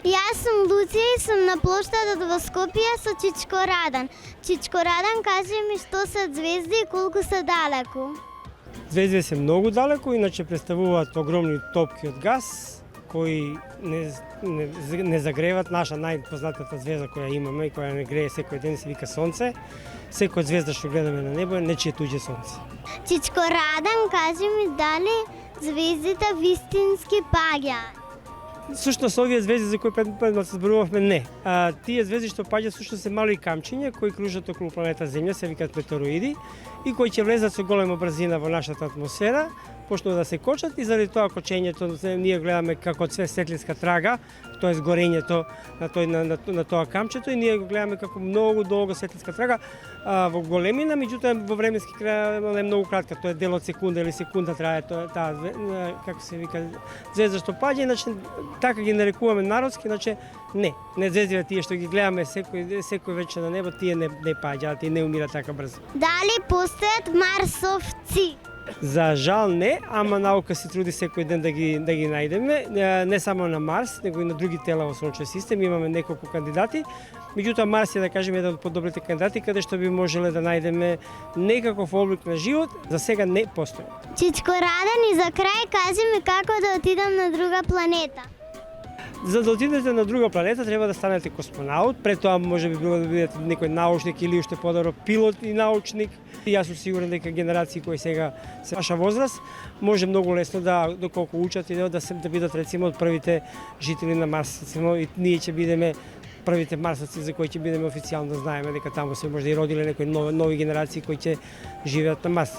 Јас сум Луција и сум на плоштадот во Скопје со Чичко Радан. Чичко Радан, кажи ми што се звезди и колку се далеку? Звезди се многу далеко, иначе представуваат огромни топки од газ кои не загреват. Наша најпознатата звезда која имаме и која не грее секој ден се вика Сонце. Секоја звезда што гледаме на небо е нечие туѓе сонце. Чичко Радан, кажи ми дали звездите вистински паѓаат? Сушност овие звезди за кои предмет се зборувавме не. Тие звезди што паѓаат сушност се мали камчиња кои кружат околу планета Земја, се викаат метеороиди и кои ќе влезат со голема брзина во нашата атмосфера, почнува да се кочат и заради тоа кочењето ние гледаме како светлинска трага, тоа е горењето на тоа камчето и ние го гледаме како многу долга светлинска трага во големина, меѓутоа во временски крај е многу кратка, тоа е дел од секунда или секунда трае таа како се вика звезда што паѓа, иначе така ги нарекуваме народски, иначе не звездите тие што ги гледаме секој вечер на небо, тие не паѓаат и не умираат така брзо. Дали постојат марсовци? За жал не, ама наука се труди секој ден да ги најдеме, не само на Марс, него и на други тела во сончев систем, имаме неколку кандидати. Меѓутоа Марс е, да кажеме, еден од подобрите кандидати каде што би можеле да најдеме некаков облик на живот, за сега не постои. Чичко Радан, и за крај кажи ми како да отидам на друга планета? За да отидете на друга планета треба да станете космонаут, пред тоа може би било да бидете некој научник или уште подобро пилот и научник. И јас сум сигурен дека генерации кои сега се ваша возраст може многу лесно да доколку учат и да бидат рецимо од првите жители на Марс, рецимо и ние ќе бидеме првите марсовци за кои ќе бидеме официјално да знаеме дека таму се може да и родиле некои нови генерации кои ќе живеат на Марс.